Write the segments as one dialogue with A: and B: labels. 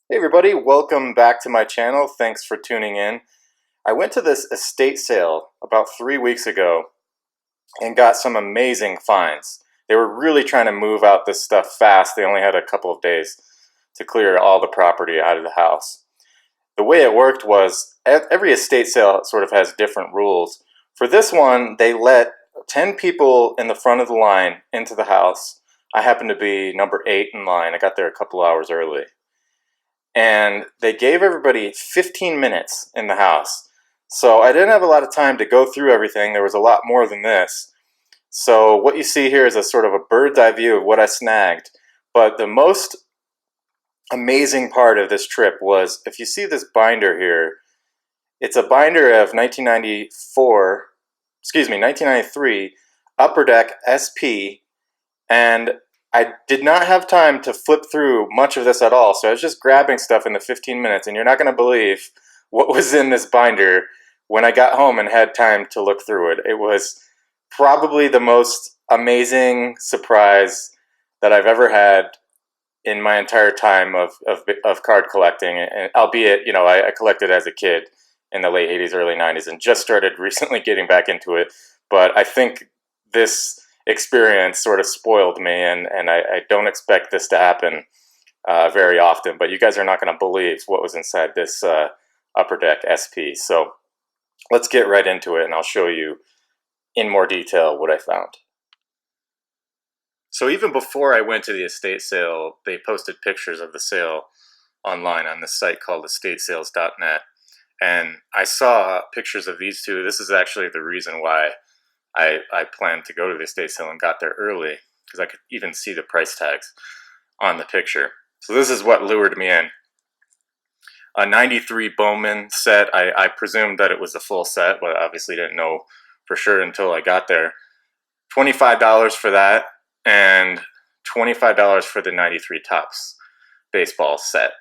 A: Hey everybody, welcome back to my channel. Thanks for tuning in. I went to this estate sale about 3 weeks ago and got some amazing finds. They were really trying to move out this stuff fast. They only had a couple of days to clear all the property out of the house. The way it worked was every estate sale sort of has different rules. For this one, they let 10 people in the front of the line into the house. I happened to be number 8 in line. I got there a couple hours early. And they gave everybody 15 minutes in the house. So I didn't have a lot of time to go through everything. There was a lot more than this. So what you see here is a sort of a bird's eye view of what I snagged. But the most amazing part of this trip was, if you see this binder here, it's a binder of 1993 Upper Deck SP, and I did not have time to flip through much of this at all, so I was just grabbing stuff in the 15 minutes, and you're not going to believe what was in this binder when I got home and had time to look through it. It was probably the most amazing surprise that I've ever had in my entire time of card collecting, and albeit, I collected as a kid in the late 80s, early 90s, and just started recently getting back into it. But I think this experience sort of spoiled me, and I don't expect this to happen very often. But you guys are not going to believe what was inside this Upper Deck SP. So let's get right into it, and I'll show you in more detail what I found. So even before I went to the estate sale, they posted pictures of the sale online on this site called estatesales.net. And I saw pictures of these two. This is actually the reason why I planned to go to the estate sale and got there early, because I could even see the price tags on the picture. So this is what lured me in. A 93 Bowman set. I presumed that it was a full set, but obviously didn't know for sure until I got there. $25 for that, and $25 for the 93 Topps baseball set.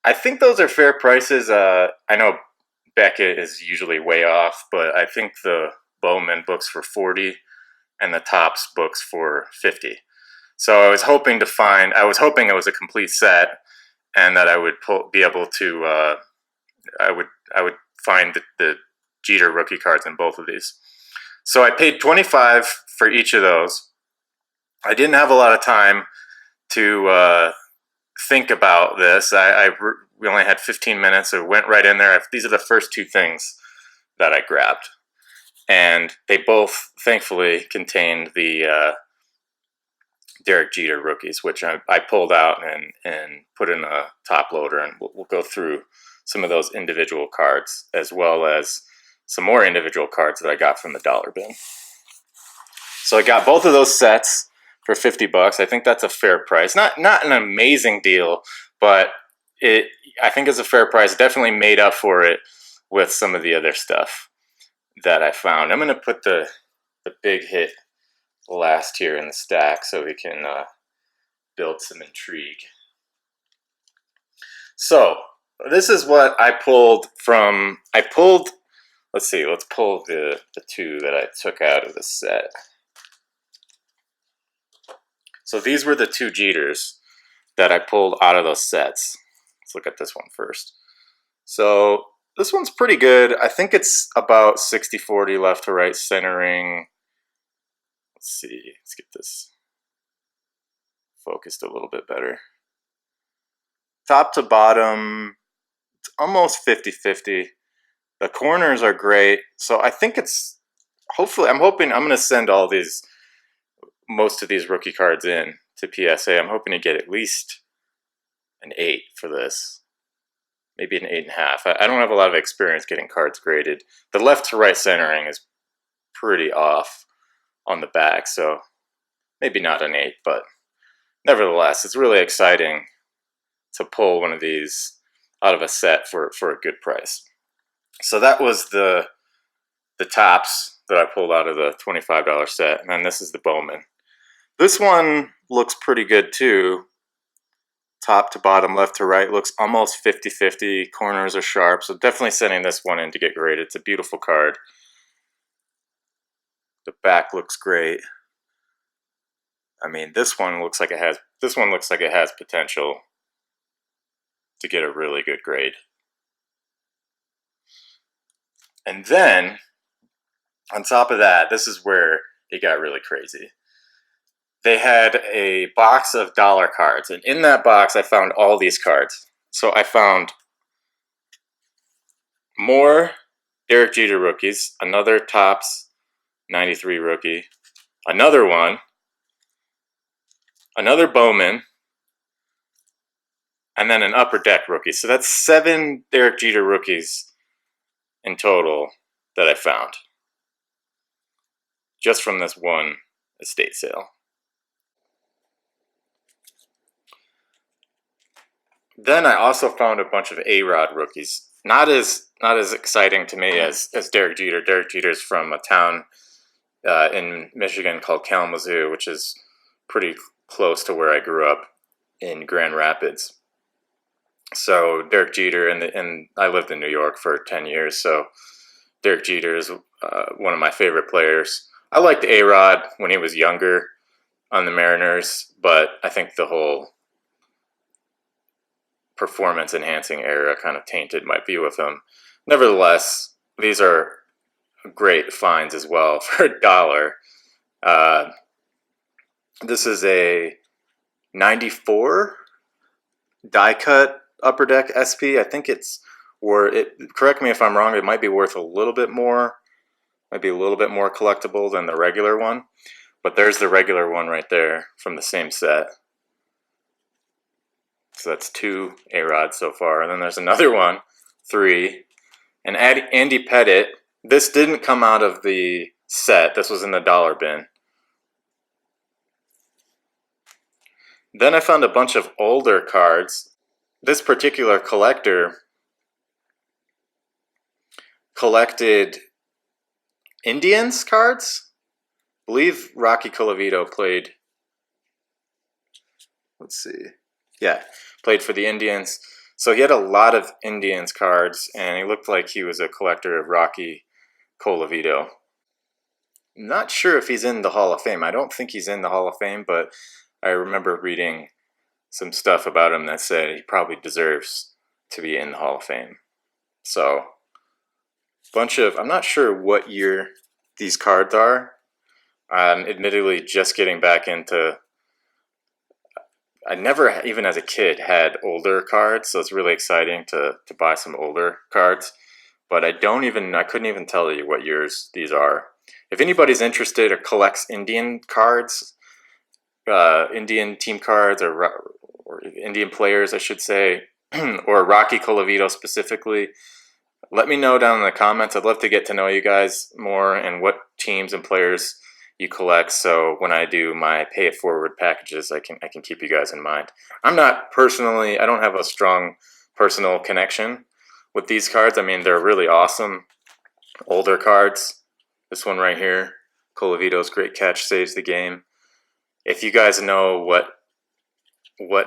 A: I think those are fair prices. I know Beckett is usually way off, but I think the Bowman books for 40 and the Topps books for 50. So I was hoping it was a complete set, and that I would be able to I would find the Jeter rookie cards in both of these. So I paid $25 for each of those. I didn't have a lot of time to think about this. We only had 15 minutes, so went right in there. These are the first two things that I grabbed, and they both thankfully contained the Derek Jeter rookies, which I pulled out and put in a top loader, and we'll go through some of those individual cards, as well as some more individual cards that I got from the dollar bin. So I got both of those sets for $50. I think that's a fair price. Not an amazing deal, but I think it's a fair price. Definitely made up for it with some of the other stuff that I found. I'm going to put the big hit last here in the stack so we can build some intrigue. So this is what I pulled from. Let's see. Let's pull the two that I took out of the set. So these were the two Jeters that I pulled out of those sets. Let's look at this one first. So this one's pretty good. I think it's about 60-40 left to right centering. Let's see. Let's get this focused a little bit better. Top to bottom, it's almost 50-50. The corners are great. So I think it's, I'm hoping I'm going to send most of these rookie cards in to PSA. I'm hoping to get at least an 8 for this. Maybe an 8.5. I don't have a lot of experience getting cards graded. The left to right centering is pretty off on the back, so maybe not an 8, but nevertheless, it's really exciting to pull one of these out of a set for a good price. So that was the Topps that I pulled out of the $25 set, and then this is the Bowman. This one looks pretty good too. Top to bottom, left to right, looks almost 50-50. Corners are sharp, so definitely sending this one in to get graded. It's a beautiful card. The back looks great. I mean, this one looks like it has potential. to get a really good grade. And then, on top of that, this is where it got really crazy. They had a box of dollar cards, and in that box I found all these cards. So I found more Derek Jeter rookies, another Topps 93 rookie, another one, another Bowman, and then an Upper Deck rookie. So that's 7 Derek Jeter rookies in total that I found just from this one estate sale. Then I also found a bunch of A-Rod rookies. Not as exciting to me as Derek Jeter. Derek Jeter's from a town in Michigan called Kalamazoo, which is pretty close to where I grew up in Grand Rapids. So Derek Jeter, and I lived in New York for 10 years, so Derek Jeter is one of my favorite players. I liked A-Rod when he was younger on the Mariners, but I think the whole performance-enhancing era kind of tainted my view of him. Nevertheless, these are great finds as well for $1. This is a 94 die-cut Upper Deck SP. I think it's correct me if I'm wrong, it might be worth a little bit more, might be a little bit more collectible than the regular one. But there's the regular one right there from the same set. So that's 2 A-Rods so far. And then there's another one, 3. And Andy Pettitte, this didn't come out of the set. This was in the dollar bin. Then I found a bunch of older cards. This particular collector collected Indians cards. I believe Rocky Colavito played, let's see, yeah, played for the Indians. So he had a lot of Indians cards, and he looked like he was a collector of Rocky Colavito. I'm not sure if he's in the Hall of Fame. I don't think he's in the Hall of Fame, but I remember reading some stuff about him that said he probably deserves to be in the Hall of Fame. So, bunch of, I'm not sure what year these cards are. I'm admittedly just getting back into, I never, even as a kid, had older cards, so it's really exciting to buy some older cards. But I couldn't even tell you what years these are. If anybody's interested or collects Indian cards, Indian team cards, or Indian players, I should say, or Rocky Colavito specifically, let me know down in the comments. I'd love to get to know you guys more and what teams and players you collect, so when I do my pay it forward packages, I can keep you guys in mind. I don't have a strong personal connection with these cards. I mean, they're really awesome older cards. This one right here, Colavito's great catch saves the game. If you guys know what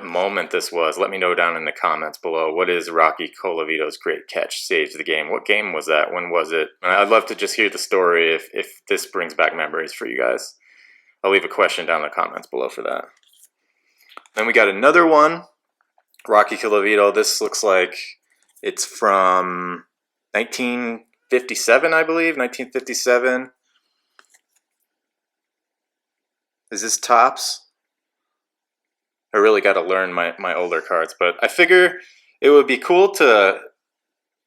A: moment this was, let me know down in the comments below. What is Rocky Colavito's great catch saves the game? What game was that? When was it? I'd love to just hear the story if this brings back memories for you guys. I'll leave a question down in the comments below for that. Then we got another one, Rocky Colavito. This looks like it's from 1957, I believe, 1957. Is this Topps? I really got to learn my older cards, but I figure it would be cool to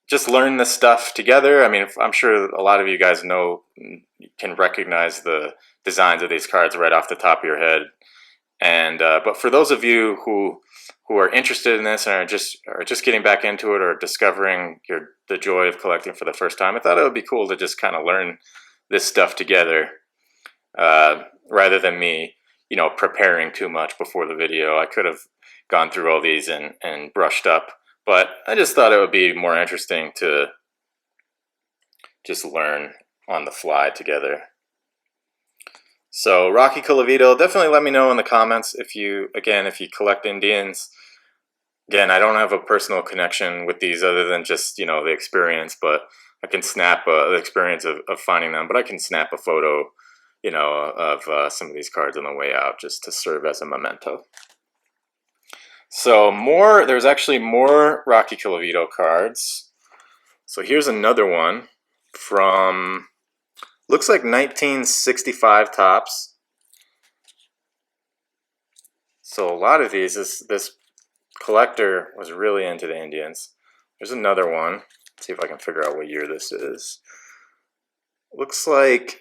A: just learn this stuff together. I mean, I'm sure a lot of you guys can recognize the designs of these cards right off the top of your head. And but for those of you who are interested in this and are just getting back into it or discovering the joy of collecting for the first time, I thought it would be cool to just kind of learn this stuff together, rather than me, preparing too much before the video. I could have gone through all these and brushed up, but I just thought it would be more interesting to just learn on the fly together. So Rocky Colavito, definitely let me know in the comments if you collect Indians. Again, I don't have a personal connection with these other than just, the experience, but I can snap the experience of finding them, but I can snap a photo of some of these cards on the way out just to serve as a memento. So there's actually more Rocky Colavito cards. So here's another one from, looks like 1965 tops. So a lot of these, this collector was really into the Indians. There's another one. Let's see if I can figure out what year this is. Looks like,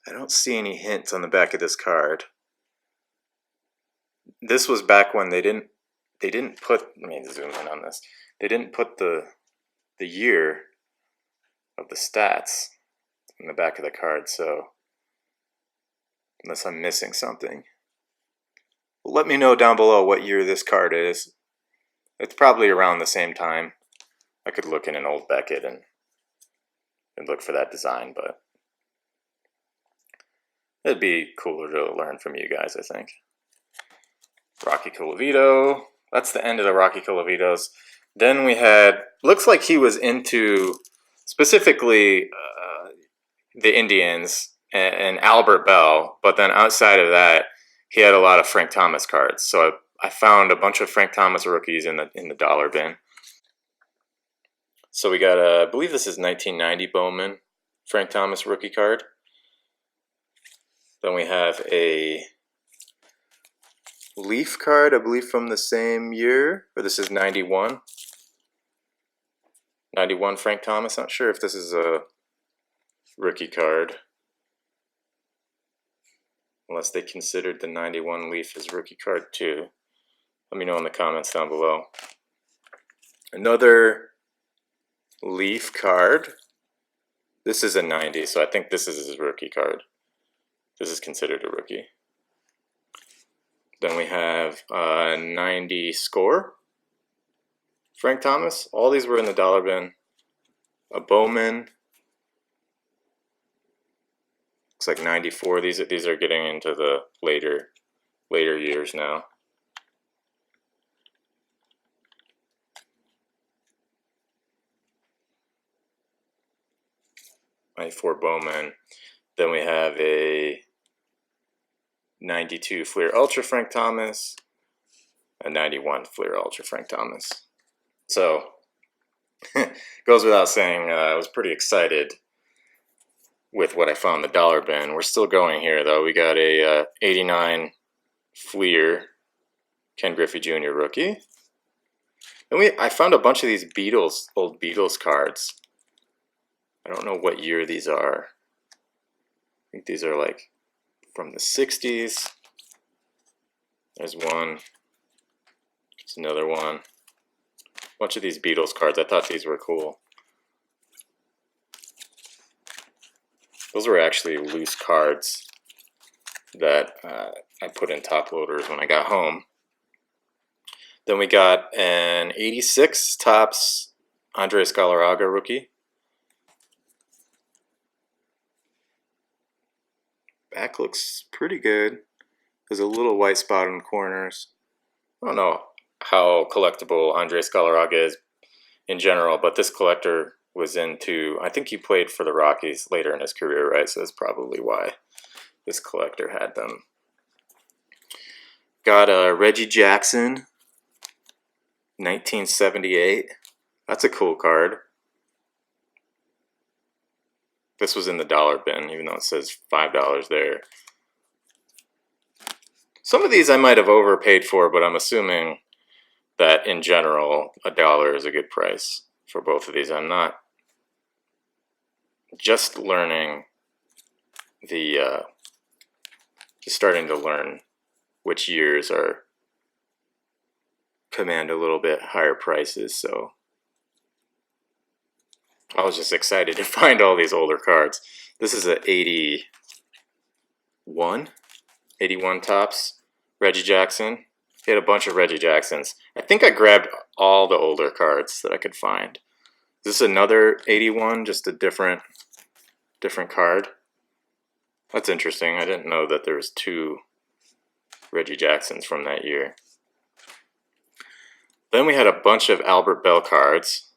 A: I don't see any hints on the back of this card. This was back when they didn't put, let me zoom in on this. They didn't put the year of the stats in the back of the card, so unless I'm missing something. Let me know down below what year this card is. It's probably around the same time. I could look in an old Beckett and look for that design, but it'd be cooler to learn from you guys, I think. Rocky Colavito. That's the end of the Rocky Colavitos. Then we had, looks like he was into specifically the Indians and Albert Bell, but then outside of that, he had a lot of Frank Thomas cards. So I found a bunch of Frank Thomas rookies in the dollar bin. So we got I believe this is 1990 Bowman Frank Thomas rookie card. Then we have a Leaf card, I believe from the same year, or this is 91. 91 Frank Thomas. Not sure if this is a rookie card, unless they considered the 91 Leaf as rookie card too. Let me know in the comments down below. Another Leaf card. This is a 90, so I think this is his rookie card. This is considered a rookie. Then we have a 90 Score Frank Thomas. All these were in the dollar bin. A Bowman. Looks like 94. These are getting into the later years now. '94 Bowman. Then we have a 92 Fleer Ultra Frank Thomas, a 91 Fleer Ultra Frank Thomas. So, goes without saying, I was pretty excited with what I found in the dollar bin. We're still going here, though. We got a 89 Fleer Ken Griffey Jr. rookie. And I found a bunch of these old Beatles cards. I don't know what year these are. I think these are like from the 60s. There's one. There's another one. A bunch of these Beatles cards. I thought these were cool. Those were actually loose cards that I put in top loaders when I got home. Then we got an 86 Topps Andres Galarraga rookie. Back looks pretty good. There's a little white spot in the corners. I don't know how collectible Andres Galarraga is in general, but this collector was into, I think he played for the Rockies later in his career, right? So that's probably why this collector had them. Got a Reggie Jackson, 1978. That's a cool card. This was in the dollar bin, even though it says $5 there. Some of these I might have overpaid for, but I'm assuming that in general, $1 is a good price for both of these. I'm not just learning just starting to learn which years command a little bit higher prices, so I was just excited to find all these older cards. This is a 81 Topps Reggie Jackson. He had a bunch of Reggie Jacksons. I think I grabbed all the older cards that I could find. This is another 81, just a different card. That's interesting. I didn't know that there was 2 Reggie Jacksons from that year. Then we had a bunch of Albert Bell cards.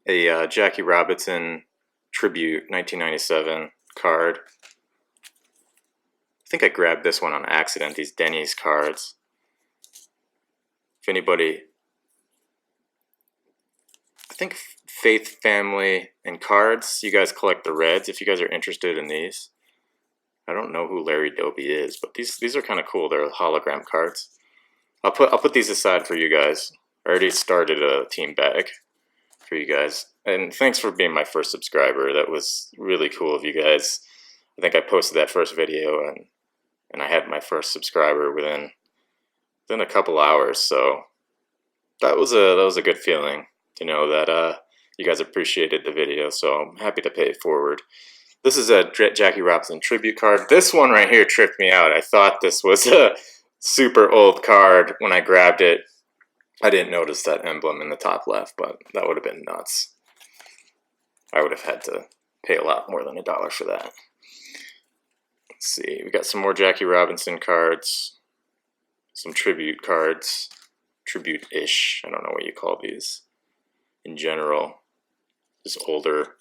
A: A Jackie Robinson Tribute 1997 card. think I grabbed this one on accident, these Denny's cards. If anybody, I think Faith, Family, and Cards, you guys collect the reds if you guys are interested in these. I don't know who Larry Doby is, but these are kind of cool. They're hologram cards. I'll put these aside for you guys. I already started a team bag for you guys. And thanks for being my first subscriber. That was really cool of you guys. I think I posted that first video and I had my first subscriber within a couple hours. So that was a good feeling to know that you guys appreciated the video. So I'm happy to pay it forward. This is a Jackie Robinson tribute card. This one right here tripped me out. I thought this was a super old card when I grabbed it. I didn't notice that emblem in the top left, but that would have been nuts. I would have had to pay a lot more than $1 for that. Let's see, we got some more Jackie Robinson cards, some tribute cards, tribute-ish, I don't know what you call these in general. Just older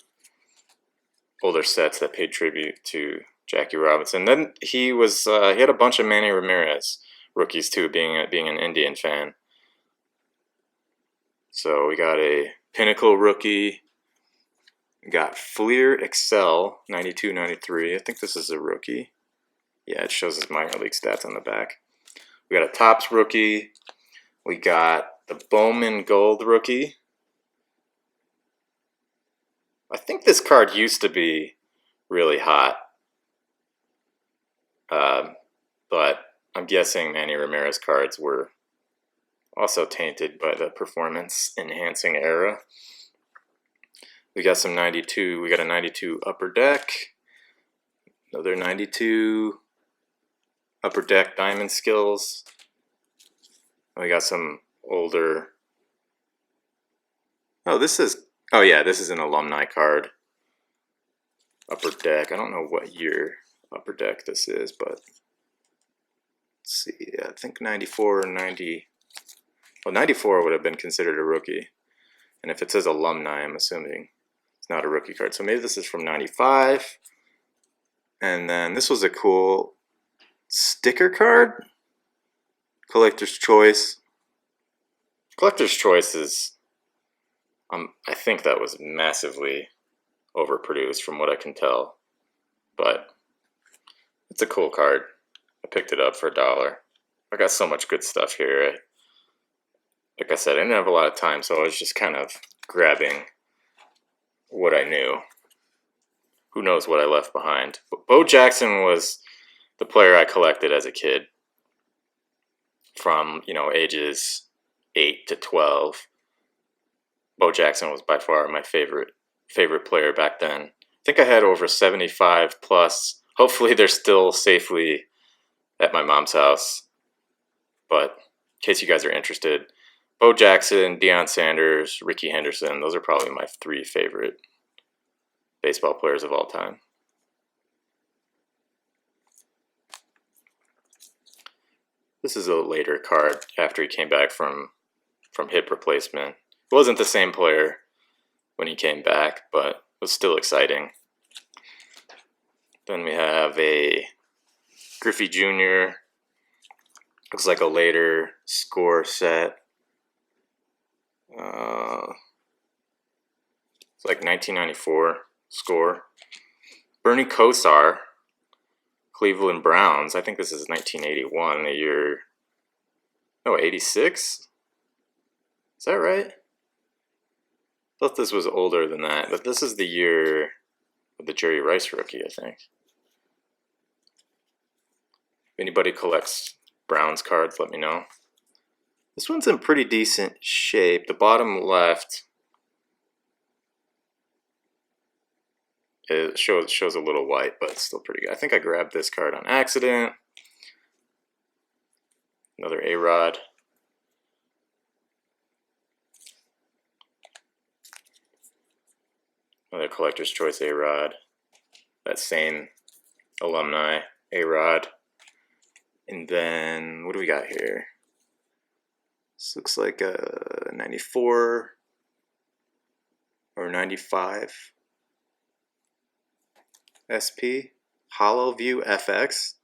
A: sets that paid tribute to Jackie Robinson. Then he had a bunch of Manny Ramirez rookies too, being an Indian fan. So we got a Pinnacle rookie. We got Fleer Excel 92-93. I think this is a rookie. Yeah, it shows his minor league stats on the back. We got a Topps rookie. We got the Bowman Gold rookie. I think this card used to be really hot. But I'm guessing Manny Ramirez cards were also tainted by the performance-enhancing era. We got some 92. We got a 92 Upper Deck. Another 92 Upper Deck Diamond Skills. We got some older. This is an alumni card. Upper Deck. I don't know what year Upper Deck this is, but let's see. Yeah, I think 94 or 90. Well, 94 would have been considered a rookie. And if it says alumni, I'm assuming it's not a rookie card. So maybe this is from 95. And then this was a cool sticker card. Collector's Choice. Collector's Choice is, I think that was massively overproduced from what I can tell. But it's a cool card. I picked it up for $1. I got so much good stuff here. Like I said, I didn't have a lot of time, so I was just kind of grabbing what I knew. Who knows what I left behind. But Bo Jackson was the player I collected as a kid. From, ages 8 to 12. Bo Jackson was by far my favorite player back then. I think I had over 75 plus. Hopefully they're still safely at my mom's house. But in case you guys are interested, Bo Jackson, Deion Sanders, Ricky Henderson, those are probably my 3 favorite baseball players of all time. This is a later card after he came back from hip replacement. It wasn't the same player when he came back, but it was still exciting. Then we have a Griffey Jr. Looks like a later score set. It's like 1994 score. Bernie Kosar, Cleveland Browns. I think this is 1981, the year. No, 86? Is that right? I thought this was older than that, but this is the year of the Jerry Rice rookie, I think. If anybody collects Browns cards, let me know. This one's in pretty decent shape. The bottom left, it shows a little white, but it's still pretty good. I think I grabbed this card on accident. Another A-Rod. Another Collector's Choice A-Rod. That same alumni A-Rod. And then, what do we got here? This looks like a 94 or 95 SP. Hollow View FX.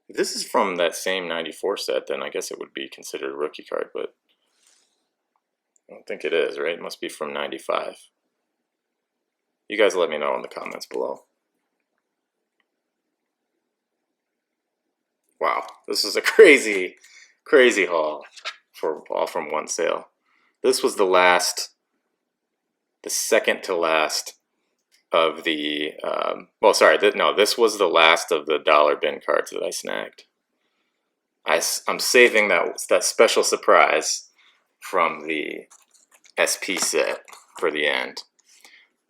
A: If this is from that same 94 set, then I guess it would be considered a rookie card, but I don't think it is, right? It must be from 95. You guys let me know in the comments below. Wow, this is a crazy, crazy haul for all from one sale. This was the second to last of the, this was the last of the dollar bin cards that I snagged. I'm saving that special surprise from the SP set for the end.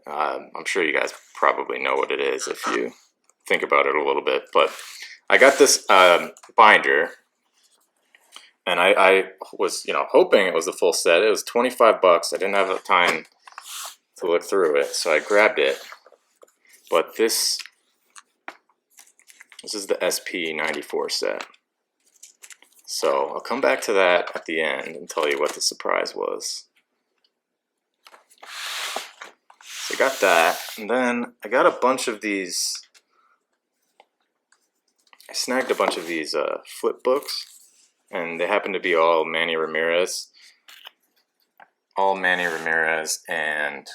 A: I'm sure you guys probably know what it is if you think about it a little bit, but I got this binder, and I was hoping it was the full set. It was 25 bucks. I didn't have the time to look through it, so I grabbed it. But this is the SP94 set. So I'll come back to that at the end and tell you what the surprise was. So I got that, and then I got a bunch of these. I snagged a bunch of these flip books, and they happen to be all Manny Ramirez. All Manny Ramirez, and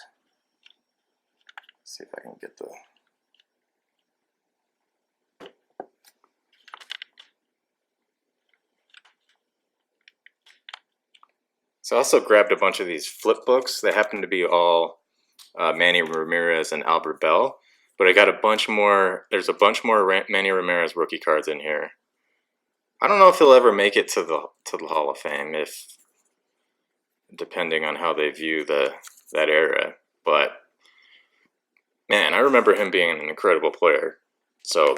A: let's see if I can get the. So I also grabbed a bunch of these flip books. They happen to be all Manny Ramirez and Albert Bell. But I got a bunch more. There's a bunch more Manny Ramirez rookie cards in here. I don't know if he'll ever make it to the Hall of Fame, if depending on how they view that era. But man, I remember him being an incredible player. So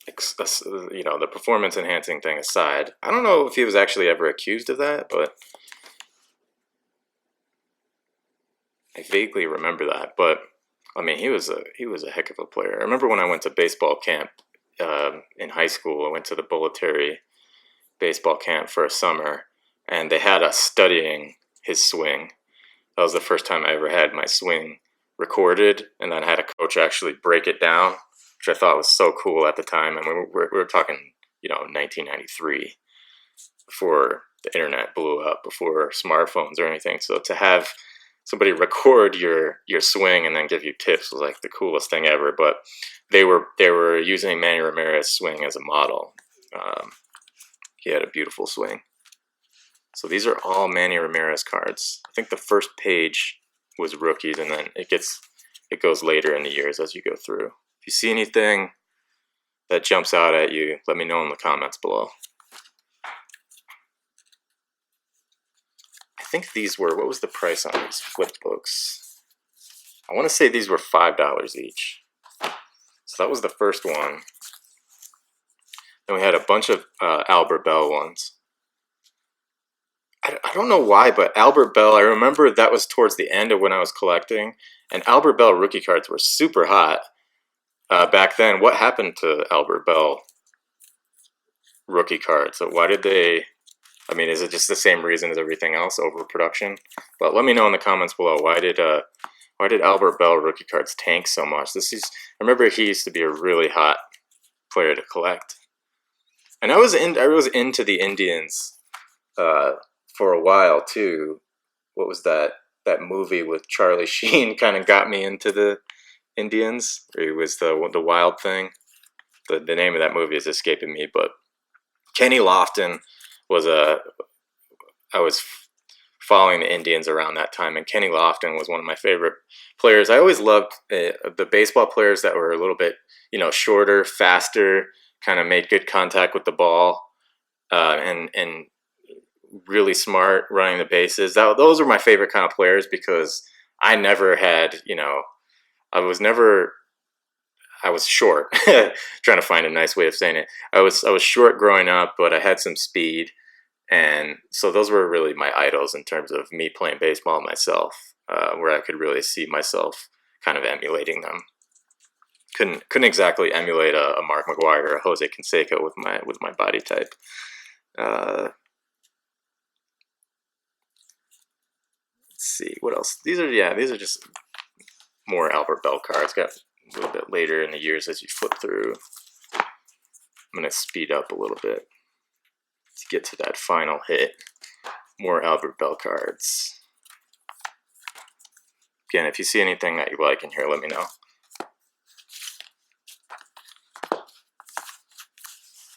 A: the performance enhancing thing aside, I don't know if he was actually ever accused of that, but I vaguely remember that. But I mean, he was a heck of a player. I remember when I went to baseball camp in high school. I went to the Bolletary baseball camp for a summer, and they had us studying his swing. That was the first time I ever had my swing recorded, and then had a coach actually break it down, which I thought was so cool at the time. And we were talking, 1993, before the internet blew up, before smartphones or anything. So to have somebody record your swing and then give you tips was like the coolest thing ever. But they were using Manny Ramirez's swing as a model. He had a beautiful swing. So these are all Manny Ramirez cards. I think the first page was rookies, and then it goes later in the years as you go through. If you see anything that jumps out at you, let me know in the comments below. I think these were, what was the price on these flip books? I want to say these were $5 each. So that was the first one. Then we had a bunch of Albert Bell ones. I don't know why, but Albert Bell, I remember that was towards the end of when I was collecting, and Albert Bell rookie cards were super hot back then. What happened to Albert Bell rookie cards? So why did they, I mean, is it just the same reason as everything else, overproduction? But let me know in the comments below, why did Albert Bell rookie cards tank so much? I remember he used to be a really hot player to collect. And I was into the Indians for a while too. What was that movie with Charlie Sheen? Kind of got me into the Indians. It was the Wild Thing. The name of that movie is escaping me, but Kenny Lofton was I was following the Indians around that time, and Kenny Lofton was one of my favorite players. I always loved the baseball players that were a little bit, shorter, faster, kind of made good contact with the ball, and really smart running the bases. Those were my favorite kind of players, because I never had, I was short. Trying to find a nice way of saying it. I was short growing up, but I had some speed, and so those were really my idols in terms of me playing baseball myself, where I could really see myself kind of emulating them. Couldn't exactly emulate a Mark McGwire or a Jose Canseco with my body type. Let's see what else. These are just more Albert Bell cards. Got a little bit later in the years as you flip through. I'm going to speed up a little bit to get to that final hit. More Albert Bell cards. Again, if you see anything that you like in here, let me know.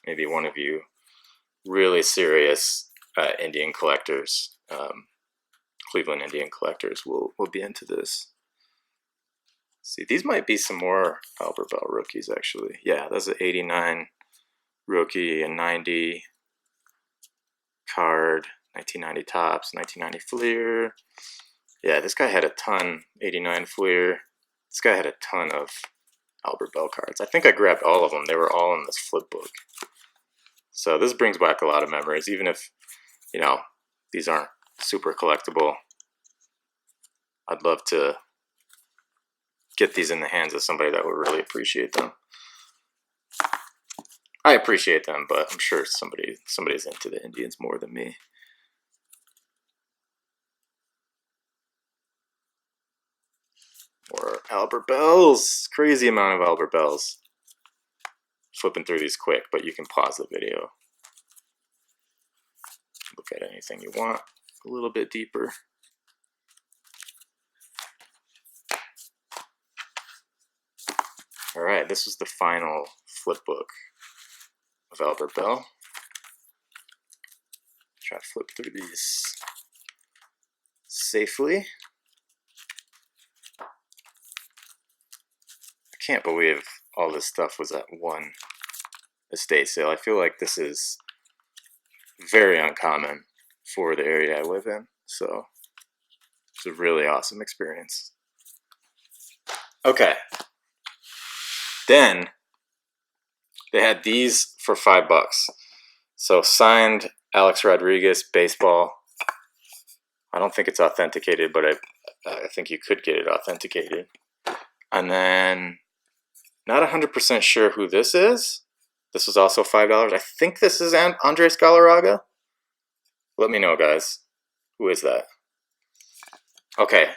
A: Maybe one of you really serious Indian collectors, Cleveland Indian collectors, will be into this. See, these might be some more Albert Bell rookies, actually. Yeah, that's an 89 rookie, a 90 card, 1990 Topps, 1990 Fleer. Yeah, this guy had a ton, 89 Fleer. This guy had a ton of Albert Bell cards. I think I grabbed all of them. They were all in this flip book. So this brings back a lot of memories, even if, you know, these aren't super collectible. I'd love to get these in the hands of somebody that would really appreciate them. I appreciate them, but I'm sure somebody's into the Indians more than me. More Albert Bells. Crazy amount of Albert Bells. Flipping through these quick, but you can pause the video. Look at anything you want a little bit deeper. All right, this was the final flip book of Albert Bell. Try to flip through these safely. I can't believe all this stuff was at one estate sale. I feel like this is very uncommon for the area I live in, so it's a really awesome experience. Okay. Then they had these for $5. So signed Alex Rodriguez baseball. I don't think it's authenticated, but I think you could get it authenticated. And then not 100% sure who this is. This was also $5. I think this is Andres Galarraga. Let me know, guys. Who is that? Okay.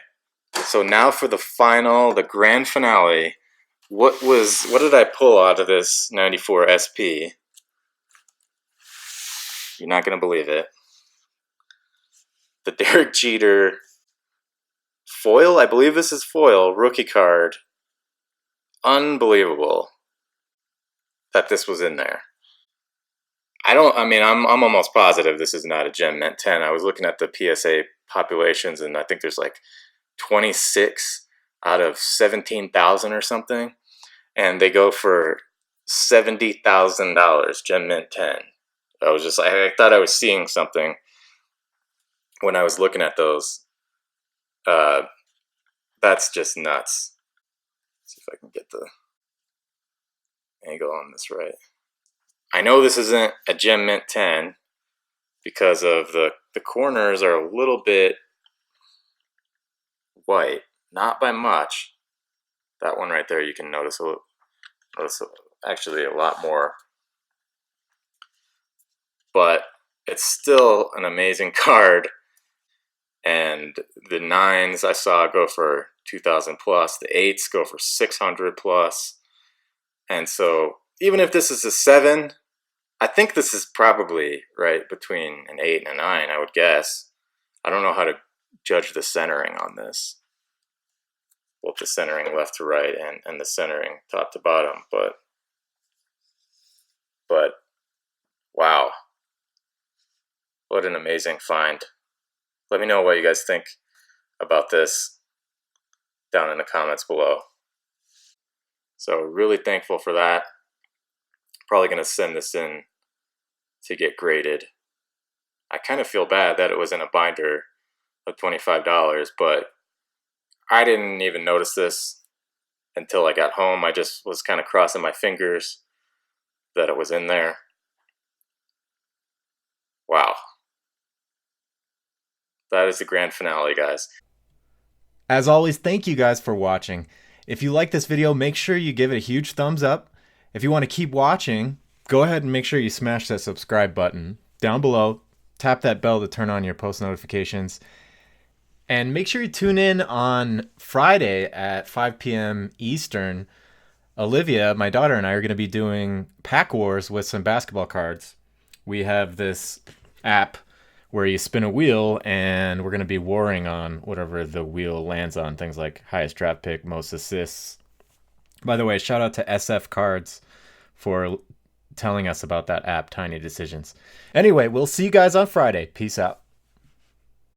A: So now for the grand finale. What did I pull out of this 94 SP? You're not going to believe it. The Derek Jeter foil, I believe this is foil, rookie card. Unbelievable that this was in there. I'm almost positive this is not a Gem Mint 10. I was looking at the PSA populations, and I think there's like 26 out of 17,000 or something. And they go for $70,000, Gem Mint 10. I thought I was seeing something when I was looking at those. That's just nuts. Let's see if I can get the angle on this right. I know this isn't a Gem Mint 10 because of the corners are a little bit white, not by much. That one right there, you can notice actually a lot more. But it's still an amazing card. And the 9s I saw go for 2,000 plus. The 8s go for 600 plus. And so even if this is a 7, I think this is probably right between an 8 and a 9, I would guess. I don't know how to judge the centering on this. Both the centering left to right and the centering top to bottom. But wow. What an amazing find. Let me know what you guys think about this down in the comments below. So really thankful for that. Probably going to send this in to get graded. I kind of feel bad that it was in a binder of $25, but I didn't even notice this until I got home. I just was kind of crossing my fingers that it was in there. Wow. That is the grand finale, guys.
B: As always, thank you guys for watching. If you like this video, make sure you give it a huge thumbs up. If you want to keep watching, go ahead and make sure you smash that subscribe button down below. Tap that bell to turn on your post notifications. And make sure you tune in on Friday at 5 p.m. Eastern Olivia, my daughter, and I are going to be doing pack wars with some basketball cards. We have this app where you spin a wheel, and we're going to be warring on whatever the wheel lands on. Things like highest draft pick, most assists. By the way, shout out to SF Cards for telling us about that app, Tiny Decisions. Anyway, we'll see you guys on Friday. Peace out.